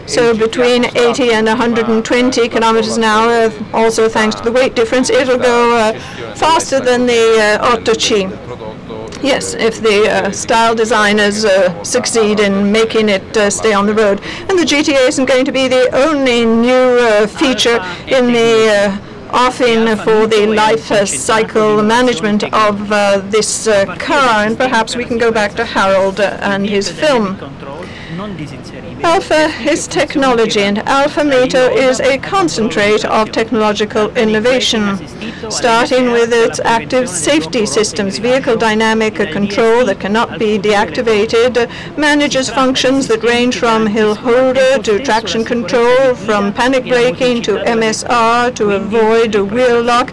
So between 80 and 120 kilometers an hour, also thanks to the weight difference, it'll go faster than the 8C. Yes, if the style designers succeed in making it stay on the road. And the GTA isn't going to be the only new feature in the offering for the life cycle management of this car. And perhaps we can go back to Harold and his film. Alfa is technology, and Alfa MiTo is a concentrate of technological innovation, starting with its active safety systems. Vehicle dynamic control that cannot be deactivated manages functions that range from hill holder to traction control, from panic braking to MSR to avoid wheel lock,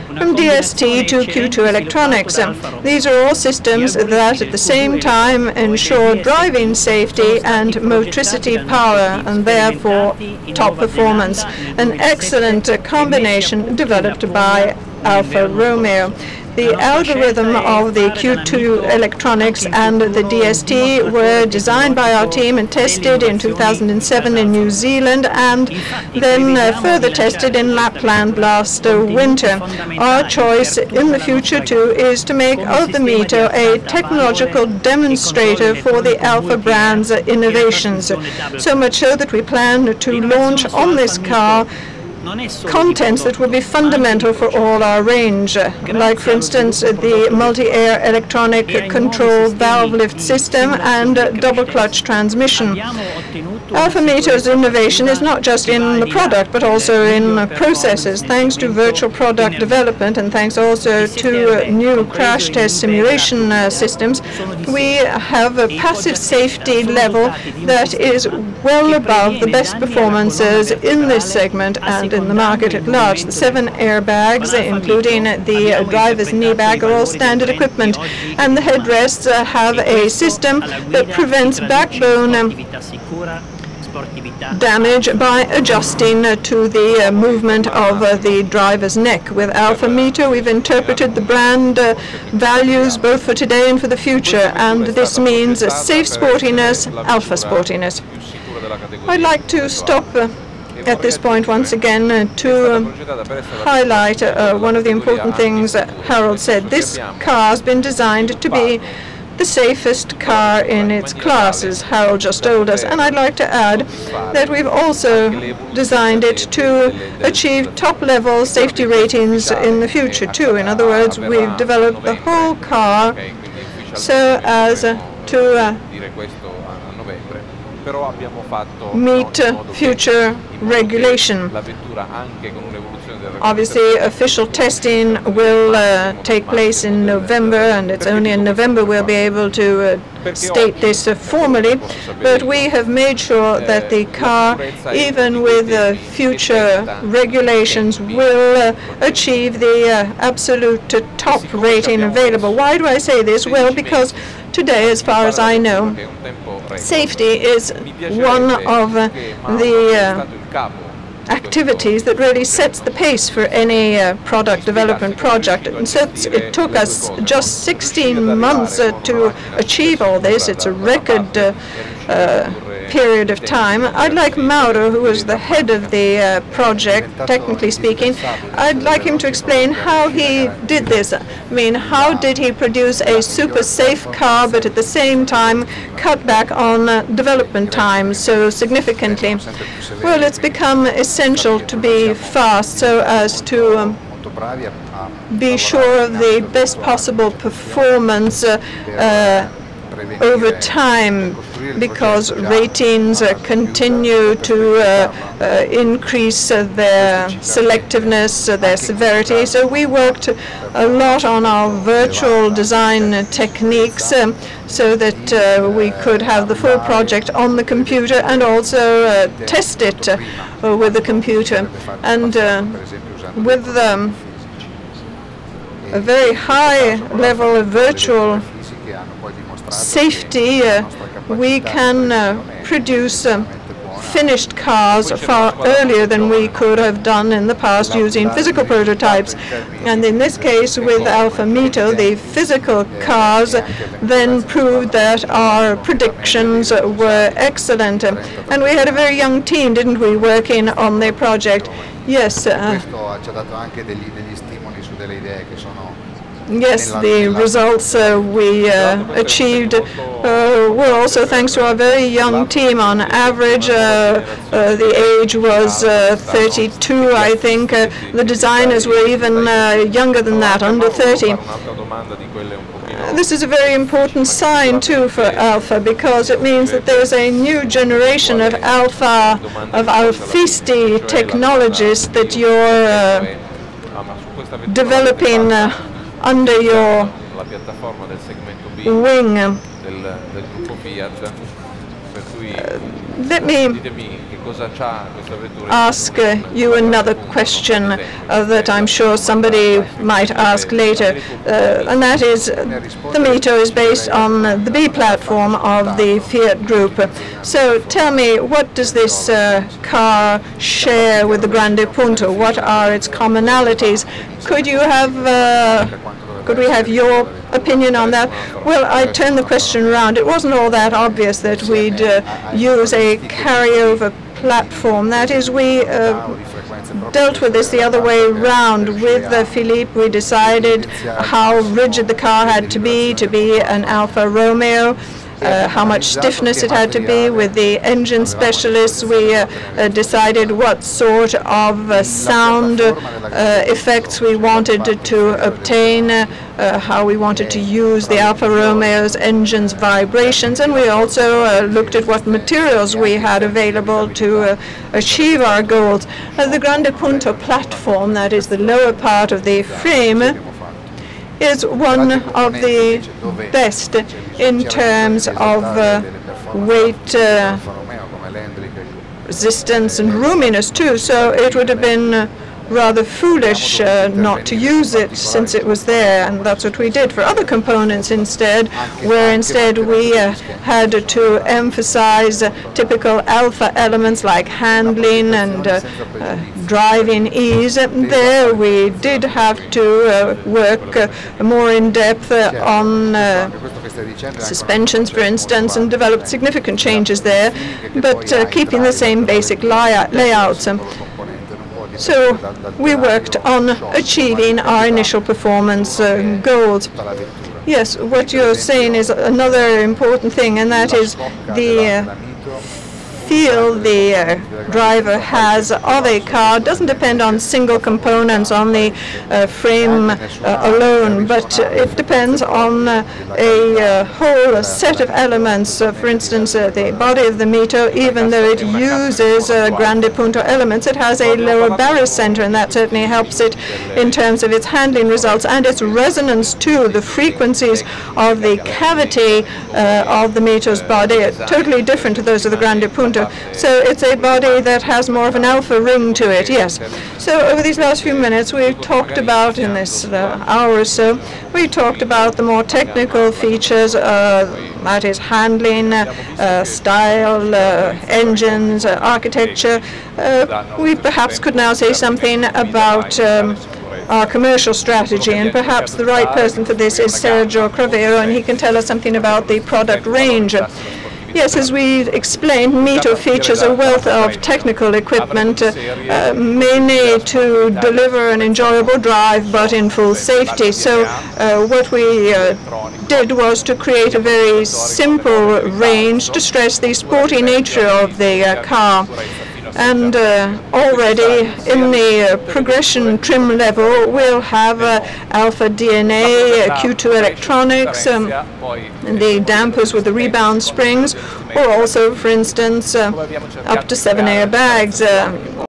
from DST to Q2 electronics. These are all systems that at the same time ensure driving safety and motricity power, and therefore top performance. An excellent combination developed by Alfa Romeo. The algorithm of the Q2 electronics and the DST were designed by our team and tested in 2007 in New Zealand, and then further tested in Lapland last winter. Our choice in the future, too, is to make of the MiTo a technological demonstrator for the Alfa brand's innovations, so much so that we plan to launch on this car contents that will be fundamental for all our range, like, for instance, the multi-air electronic control valve lift system and double clutch transmission. Alfa MiTo's innovation is not just in the product, but also in processes. Thanks to virtual product development and thanks also to new crash test simulation systems, we have a passive safety level that is well above the best performances in this segment and in the market at large. The 7 airbags, including the driver's knee bag, are all standard equipment, and the headrests have a system that prevents backbone damage by adjusting to the movement of the driver's neck. With Alfa MiTo, we've interpreted the brand values both for today and for the future, and this means safe sportiness, Alfa sportiness. I'd like to stop at this point once again to highlight one of the important things that Harold said. This car has been designed to be the safest car in its class, as Harold just told us. And I'd like to add that we've also designed it to achieve top-level safety ratings in the future, too. In other words, we've developed the whole car so as to meet future regulation. Obviously, official testing will take place in November, and it's only in November we'll be able to state this formally. But we have made sure that the car, even with future regulations, will achieve the absolute top rating available. Why do I say this? Well, because today, as far as I know, safety is one of the activities that really sets the pace for any product development project. And so it took us just 16 months to achieve all this. It's a record period of time. I'd like Mauro, who is the head of the project, technically speaking, I'd like him to explain how he did this. I mean, how did he produce a super safe car, but at the same time cut back on development time so significantly? Well, it's become essential to be fast so as to be sure of the best possible performance over time, because ratings continue to increase their selectiveness, their severity. So we worked a lot on our virtual design techniques so that we could have the full project on the computer and also test it with the computer. And with a very high level of virtual safety, we can produce finished cars far earlier than we could have done in the past using physical prototypes. And in this case, with Alfa MiTo, the physical cars then proved that our predictions were excellent. And we had a very young team, didn't we, working on the project? Yes. Yes, the results we achieved were also thanks to our very young team. On average, the age was 32, I think. The designers were even younger than that, under 30. This is a very important sign, too, for Alfa, because it means that there is a new generation of Alfisti technologists that you're developing under your wing. Let me ask you another question that I'm sure somebody might ask later, and that is, the MiTo is based on the B platform of the Fiat Group. So tell me, what does this car share with the Grande Punto? What are its commonalities? Could we have your opinion on that? Well, I turn the question around. It wasn't all that obvious that we'd use a carryover platform. That is, we dealt with this the other way around. With Philippe, we decided how rigid the car had to be an Alfa Romeo, how much stiffness it had to be. With the engine specialists, we decided what sort of sound effects we wanted to obtain, how we wanted to use the Alfa Romeo's engine's vibrations, and we also looked at what materials we had available to achieve our goals. The Grande Punto platform, that is the lower part of the frame, is one of the best in terms of weight resistance and roominess too, so it would have been rather foolish not to use it since it was there, and that's what we did for other components instead, where instead we had to emphasize typical Alfa elements like handling and driving ease. There we did have to work more in depth on suspensions, for instance, and developed significant changes there, but keeping the same basic layouts. So we worked on achieving our initial performance goals. Yes, what you're saying is another important thing, and that is the feel the driver has of a car doesn't depend on single components on the frame alone, but it depends on a whole set of elements. For instance, the body of the MiTo, even though it uses Grande Punto elements, it has a lower barycenter, and that certainly helps it in terms of its handling results and its resonance too. The frequencies of the cavity of the MiTo's body are totally different to those of the Grande Punto. So it's a body that has more of an Alfa ring to it, yes. So over these last few minutes, we've talked about, in this hour or so, we talked about the more technical features, that is handling, style, engines, architecture. We perhaps could now say something about our commercial strategy, and perhaps the right person for this is Sergio Cravero, and he can tell us something about the product range. Yes, as we explained, MiTo features a wealth of technical equipment, mainly to deliver an enjoyable drive, but in full safety. So what we did was to create a very simple range to stress the sporty nature of the car. And already in the progression trim level, we'll have Alfa DNA, Q2 electronics, the dampers with the rebound springs, or also, for instance, up to 7 airbags.